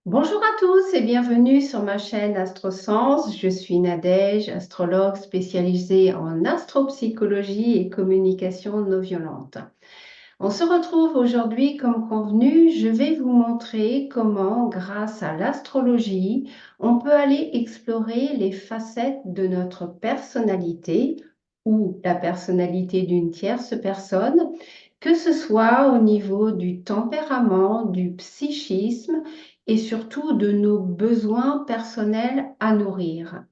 Bonjour à tous et bienvenue sur ma chaîne AstroSense. Je suis Nadège, astrologue spécialisée en astropsychologie et communication non violente. On se retrouve aujourd'hui comme convenu. Je vais vous montrer comment, grâce à l'astrologie, on peut aller explorer les facettes de notre personnalité ou la personnalité d'une tierce personne, que ce soit au niveau du tempérament, du psychisme et surtout de nos besoins personnels à nourrir.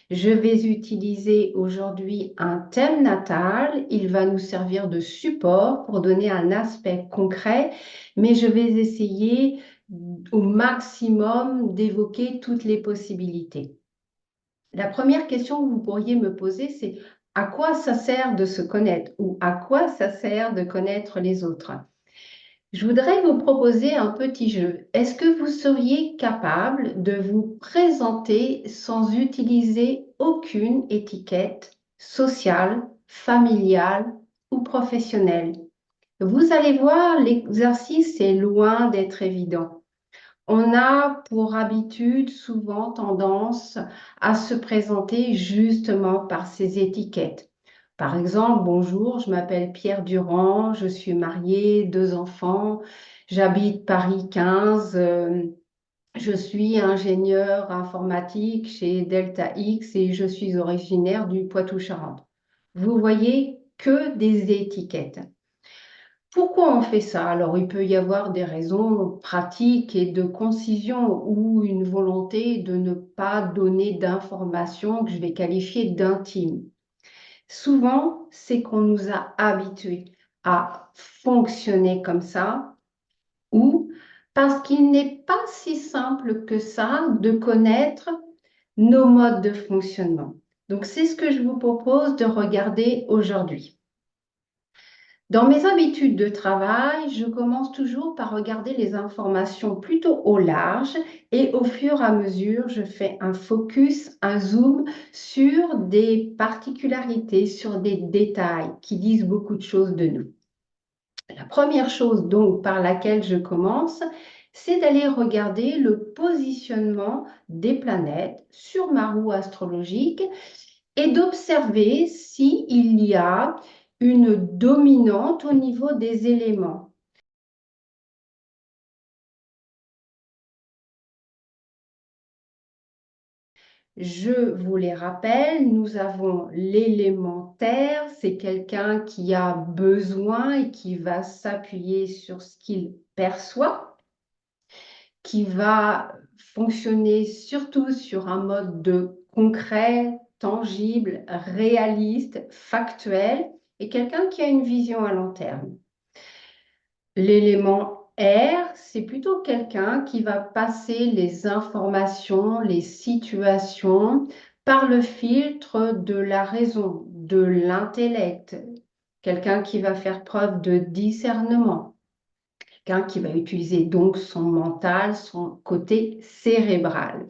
Je vais utiliser aujourd'hui un thème natal. Il va nous servir de support pour donner un aspect concret, mais je vais essayer au maximum d'évoquer toutes les possibilités. La première question que vous pourriez me poser, c'est à quoi ça sert de se connaître ou à quoi ça sert de connaître les autres? Je voudrais vous proposer un petit jeu. Est-ce que vous seriez capable de vous présenter sans utiliser aucune étiquette sociale, familiale ou professionnelle? Vous allez voir, l'exercice est loin d'être évident. On a pour habitude souvent tendance à se présenter justement par ces étiquettes. Par exemple, bonjour, je m'appelle Pierre Durand, je suis mariée, 2 enfants, j'habite Paris 15, je suis ingénieur informatique chez Delta X et je suis originaire du Poitou-Charentes. Vous voyez que des étiquettes. Pourquoi on fait ça? Alors, il peut y avoir des raisons pratiques et de concision ou une volonté de ne pas donner d'informations que je vais qualifier d'intimes. Souvent, c'est qu'on nous a habitués à fonctionner comme ça ou parce qu'il n'est pas si simple que ça de connaître nos modes de fonctionnement. Donc, c'est ce que je vous propose de regarder aujourd'hui. Dans mes habitudes de travail, je commence toujours par regarder les informations plutôt au large et au fur et à mesure, je fais un focus, un zoom sur des particularités, sur des détails qui disent beaucoup de choses de nous. La première chose donc par laquelle je commence, c'est d'aller regarder le positionnement des planètes sur ma roue astrologique et d'observer s'il y a une dominante au niveau des éléments. Je vous les rappelle, nous avons l'élément terre, c'est quelqu'un qui a besoin et qui va s'appuyer sur ce qu'il perçoit, qui va fonctionner surtout sur un mode de concret, tangible, réaliste, factuel, et quelqu'un qui a une vision à long terme. L'élément air, c'est plutôt quelqu'un qui va passer les informations, les situations par le filtre de la raison, de l'intellect. Quelqu'un qui va faire preuve de discernement. Quelqu'un qui va utiliser donc son mental, son côté cérébral.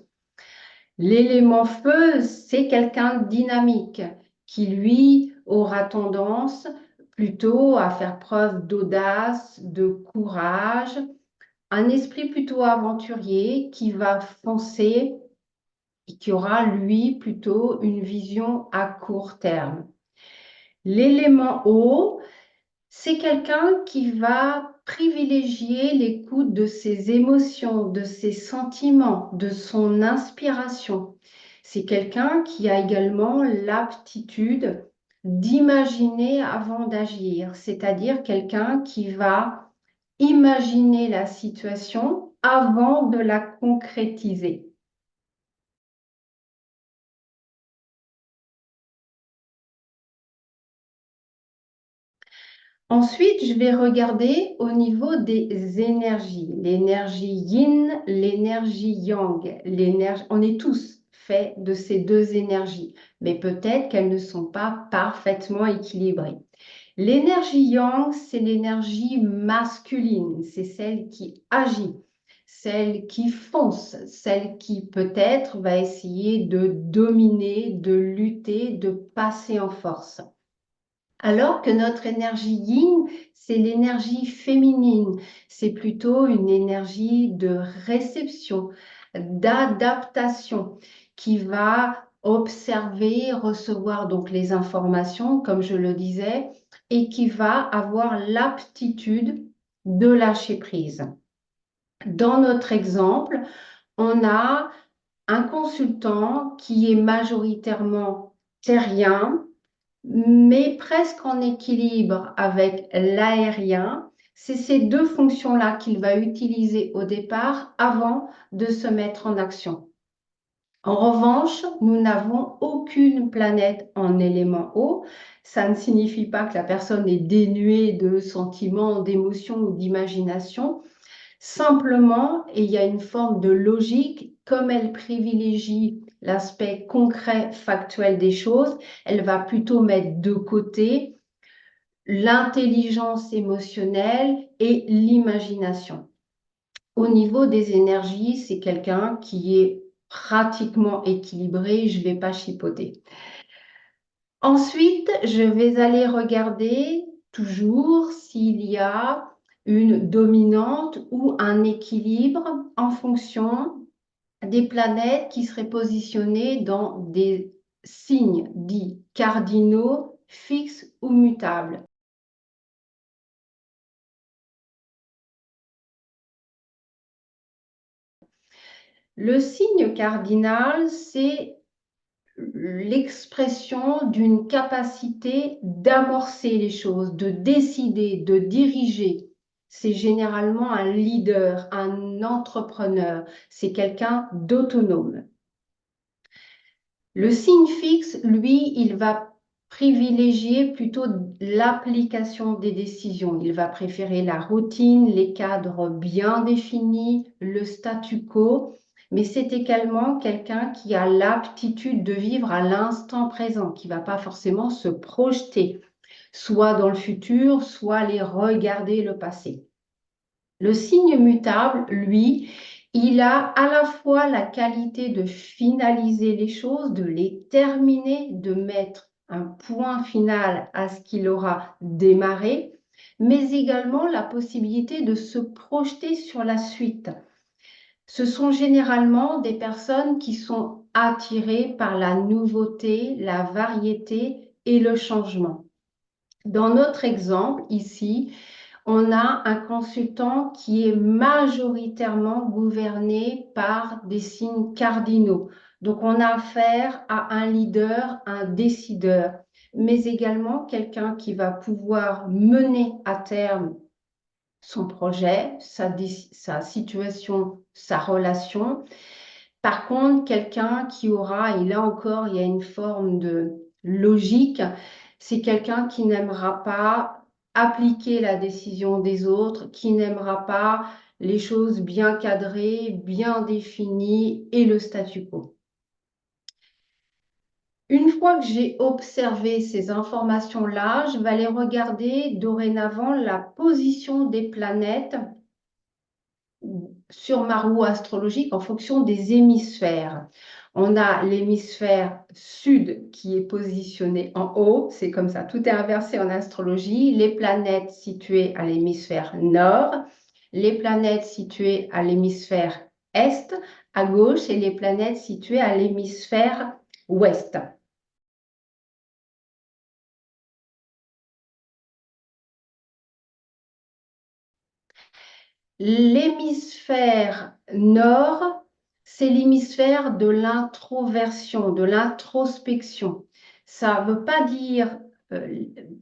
L'élément feu, c'est quelqu'un de dynamique qui, lui, aura tendance plutôt à faire preuve d'audace, de courage, un esprit plutôt aventurier qui va foncer et qui aura, lui, plutôt une vision à court terme. L'élément eau, c'est quelqu'un qui va privilégier l'écoute de ses émotions, de ses sentiments, de son inspiration. C'est quelqu'un qui a également l'aptitude d'imaginer avant d'agir, c'est-à-dire quelqu'un qui va imaginer la situation avant de la concrétiser. Ensuite, je vais regarder au niveau des énergies, l'énergie yin, l'énergie yang. On est tous faits de ces deux énergies, mais peut-être qu'elles ne sont pas parfaitement équilibrées. L'énergie yang, c'est l'énergie masculine, c'est celle qui agit, celle qui fonce, celle qui peut-être va essayer de dominer, de lutter, de passer en force. Alors que notre énergie yin, c'est l'énergie féminine. C'est plutôt une énergie de réception, d'adaptation, qui va observer, recevoir donc les informations, comme je le disais, et qui va avoir l'aptitude de lâcher prise. Dans notre exemple, on a un consultant qui est majoritairement terrien, mais presque en équilibre avec l'aérien. C'est ces deux fonctions-là qu'il va utiliser au départ avant de se mettre en action. En revanche, nous n'avons aucune planète en élément eau. Ça ne signifie pas que la personne est dénuée de sentiments, d'émotions ou d'imagination. Simplement, il y a une forme de logique, comme elle privilégie l'aspect concret, factuel des choses, elle va plutôt mettre de côté l'intelligence émotionnelle et l'imagination. Au niveau des énergies, c'est quelqu'un qui est pratiquement équilibré, je ne vais pas chipoter. Ensuite, je vais aller regarder toujours s'il y a une dominante ou un équilibre en fonction des planètes qui seraient positionnées dans des signes dits cardinaux, fixes ou mutables. Le signe cardinal, c'est l'expression d'une capacité d'amorcer les choses, de décider, de diriger. C'est généralement un leader, un entrepreneur, c'est quelqu'un d'autonome. Le signe fixe, lui, il va privilégier plutôt l'application des décisions. Il va préférer la routine, les cadres bien définis, le statu quo, mais c'est également quelqu'un qui a l'aptitude de vivre à l'instant présent, qui ne va pas forcément se projeter, soit dans le futur, soit aller regarder le passé. Le signe mutable, lui, il a à la fois la qualité de finaliser les choses, de les terminer, de mettre un point final à ce qu'il aura démarré, mais également la possibilité de se projeter sur la suite. Ce sont généralement des personnes qui sont attirées par la nouveauté, la variété et le changement. Dans notre exemple ici, on a un consultant qui est majoritairement gouverné par des signes cardinaux. Donc, on a affaire à un leader, un décideur, mais également quelqu'un qui va pouvoir mener à terme son projet, sa situation, sa relation. Par contre, quelqu'un qui aura, et là encore, il y a une forme de logique, c'est quelqu'un qui n'aimera pas appliquer la décision des autres, qui n'aimera pas les choses bien cadrées, bien définies et le statu quo. Une fois que j'ai observé ces informations-là, je vais aller regarder dorénavant la position des planètes sur ma roue astrologique en fonction des hémisphères. On a l'hémisphère sud qui est positionné en haut, c'est comme ça, tout est inversé en astrologie. Les planètes situées à l'hémisphère nord, les planètes situées à l'hémisphère est, à gauche, et les planètes situées à l'hémisphère ouest. L'hémisphère nord, c'est l'hémisphère de l'introversion, de l'introspection. Ça ne veut pas dire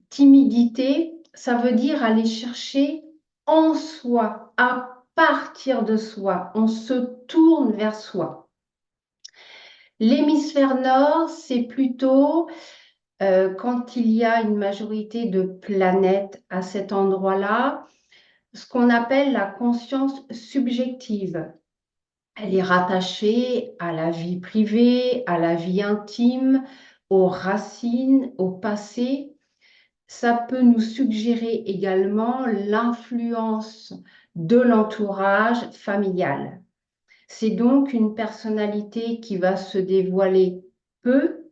timidité, ça veut dire aller chercher en soi, à partir de soi. On se tourne vers soi. L'hémisphère nord, c'est plutôt quand il y a une majorité de planètes à cet endroit-là, ce qu'on appelle la conscience subjective. Elle est rattachée à la vie privée, à la vie intime, aux racines, au passé. Ça peut nous suggérer également l'influence de l'entourage familial. C'est donc une personnalité qui va se dévoiler peu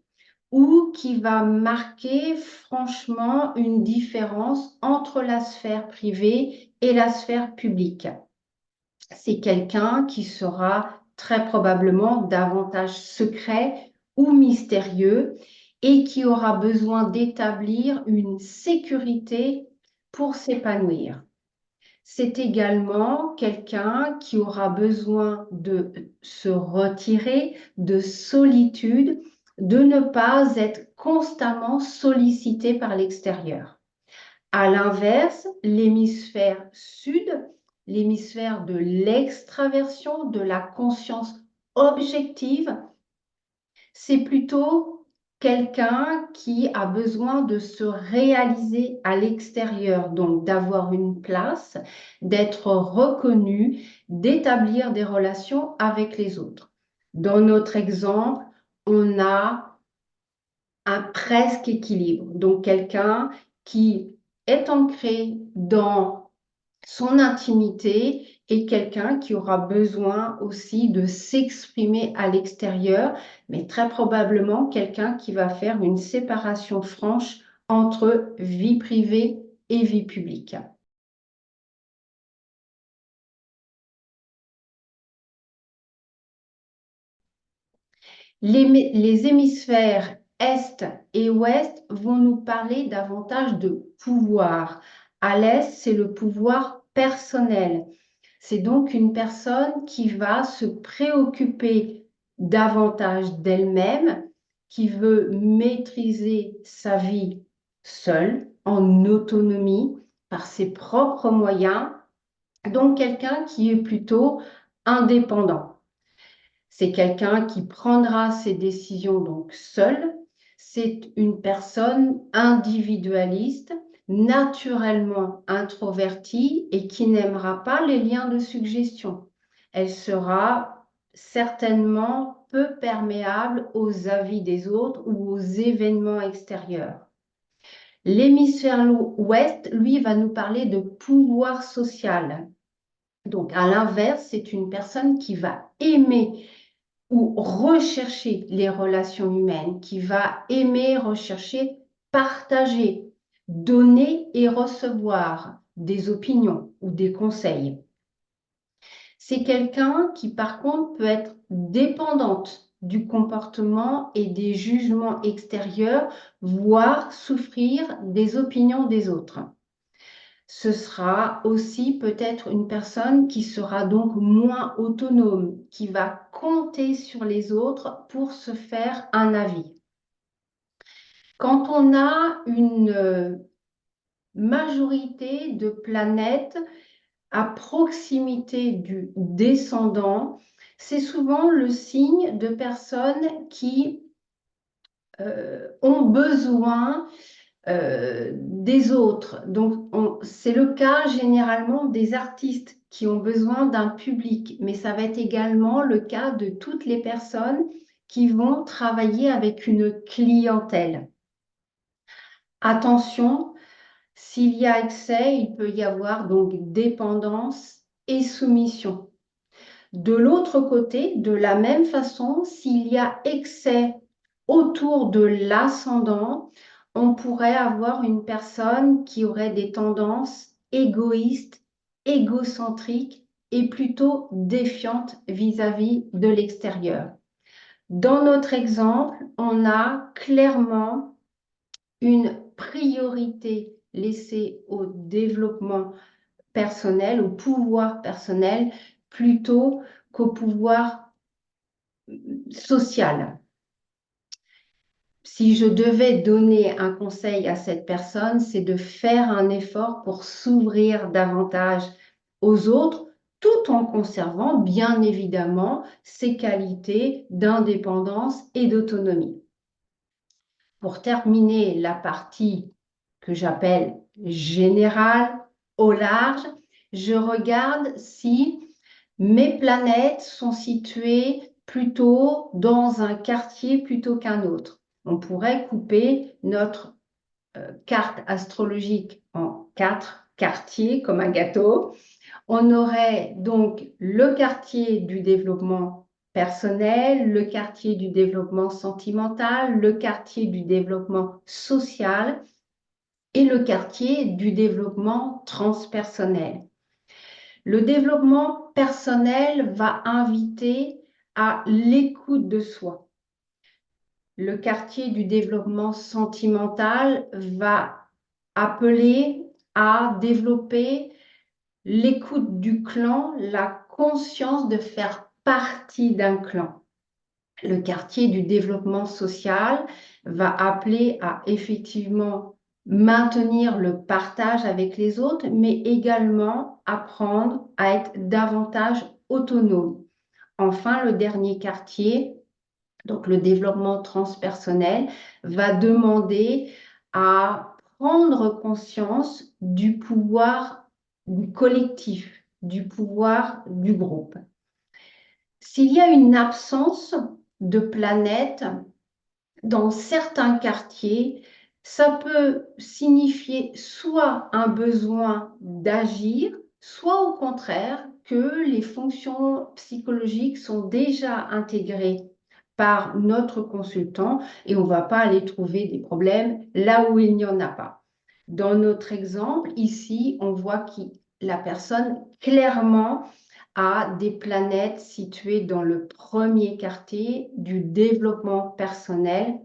ou qui va marquer franchement une différence entre la sphère privée et la sphère publique. C'est quelqu'un qui sera très probablement davantage secret ou mystérieux et qui aura besoin d'établir une sécurité pour s'épanouir. C'est également quelqu'un qui aura besoin de se retirer, de solitude, de ne pas être constamment sollicité par l'extérieur. À l'inverse, l'hémisphère sud, l'hémisphère de l'extraversion, de la conscience objective, c'est plutôt quelqu'un qui a besoin de se réaliser à l'extérieur, donc d'avoir une place, d'être reconnu, d'établir des relations avec les autres. Dans notre exemple, on a un presque équilibre, donc quelqu'un qui est ancré dans son intimité et quelqu'un qui aura besoin aussi de s'exprimer à l'extérieur, mais très probablement quelqu'un qui va faire une séparation franche entre vie privée et vie publique. Les hémisphères Est et Ouest vont nous parler davantage de pouvoir. À l'Est, c'est le pouvoir personnel. C'est donc une personne qui va se préoccuper davantage d'elle-même, qui veut maîtriser sa vie seule, en autonomie, par ses propres moyens. Donc quelqu'un qui est plutôt indépendant. C'est quelqu'un qui prendra ses décisions donc seul. C'est une personne individualiste, naturellement introvertie et qui n'aimera pas les liens de suggestion. Elle sera certainement peu perméable aux avis des autres ou aux événements extérieurs. L'hémisphère ouest, lui, va nous parler de pouvoir social. Donc, à l'inverse, c'est une personne qui va aimer ou rechercher les relations humaines, qui va aimer, rechercher, partager, donner et recevoir des opinions ou des conseils. C'est quelqu'un qui, par contre, peut être dépendante du comportement et des jugements extérieurs, voire souffrir des opinions des autres. Ce sera aussi peut-être une personne qui sera donc moins autonome, qui va compter sur les autres pour se faire un avis. Quand on a une majorité de planètes à proximité du descendant, c'est souvent le signe de personnes qui ont besoin des autres. Donc, c'est le cas généralement des artistes qui ont besoin d'un public, mais ça va être également le cas de toutes les personnes qui vont travailler avec une clientèle. Attention, s'il y a excès, il peut y avoir donc dépendance et soumission. De l'autre côté, de la même façon, s'il y a excès autour de l'ascendant, on pourrait avoir une personne qui aurait des tendances égoïstes, égocentriques et plutôt défiantes vis-à-vis de l'extérieur. Dans notre exemple, on a clairement une priorité laissée au développement personnel, au pouvoir personnel, plutôt qu'au pouvoir social. Si je devais donner un conseil à cette personne, c'est de faire un effort pour s'ouvrir davantage aux autres, tout en conservant bien évidemment ses qualités d'indépendance et d'autonomie. Pour terminer la partie que j'appelle générale, au large, je regarde si mes planètes sont situées plutôt dans un quartier plutôt qu'un autre. On pourrait couper notre carte astrologique en 4 quartiers comme un gâteau. On aurait donc le quartier du développement personnel, le quartier du développement sentimental, le quartier du développement social et le quartier du développement transpersonnel. Le développement personnel va inviter à l'écoute de soi. Le quartier du développement sentimental va appeler à développer l'écoute du clan, la conscience de faire partie d'un clan. Le quartier du développement social va appeler à effectivement maintenir le partage avec les autres, mais également apprendre à être davantage autonome. Enfin, le dernier quartier, donc le développement transpersonnel, va demander à prendre conscience du pouvoir du collectif, du pouvoir du groupe. S'il y a une absence de planète dans certains quartiers, ça peut signifier soit un besoin d'agir, soit au contraire que les fonctions psychologiques sont déjà intégrées par notre consultant et on ne va pas aller trouver des problèmes là où il n'y en a pas. Dans notre exemple, ici, on voit que la personne clairement a des planètes situées dans le premier quartier du développement personnel.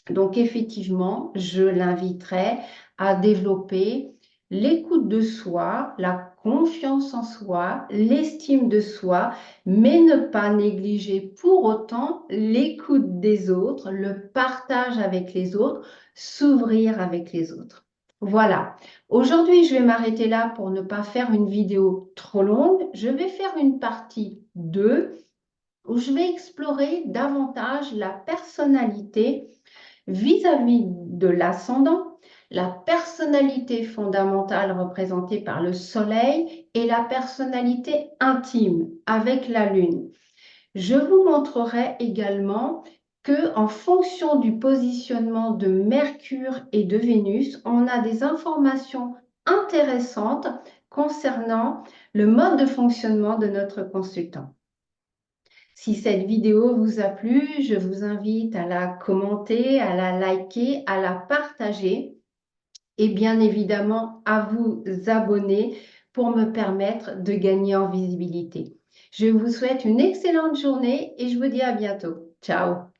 Donc, effectivement, je l'inviterai à développer l'écoute de soi, la confiance en soi, l'estime de soi, mais ne pas négliger pour autant l'écoute des autres, le partage avec les autres, s'ouvrir avec les autres. Voilà. Aujourd'hui, je vais m'arrêter là pour ne pas faire une vidéo trop longue. Je vais faire une partie 2 où je vais explorer davantage la personnalité vis-à-vis de l'ascendant, la personnalité fondamentale représentée par le soleil et la personnalité intime avec la lune. Je vous montrerai également que en fonction du positionnement de Mercure et de Vénus, on a des informations intéressantes concernant le mode de fonctionnement de notre consultant. Si cette vidéo vous a plu, je vous invite à la commenter, à la liker, à la partager et bien évidemment à vous abonner pour me permettre de gagner en visibilité. Je vous souhaite une excellente journée et je vous dis à bientôt. Ciao!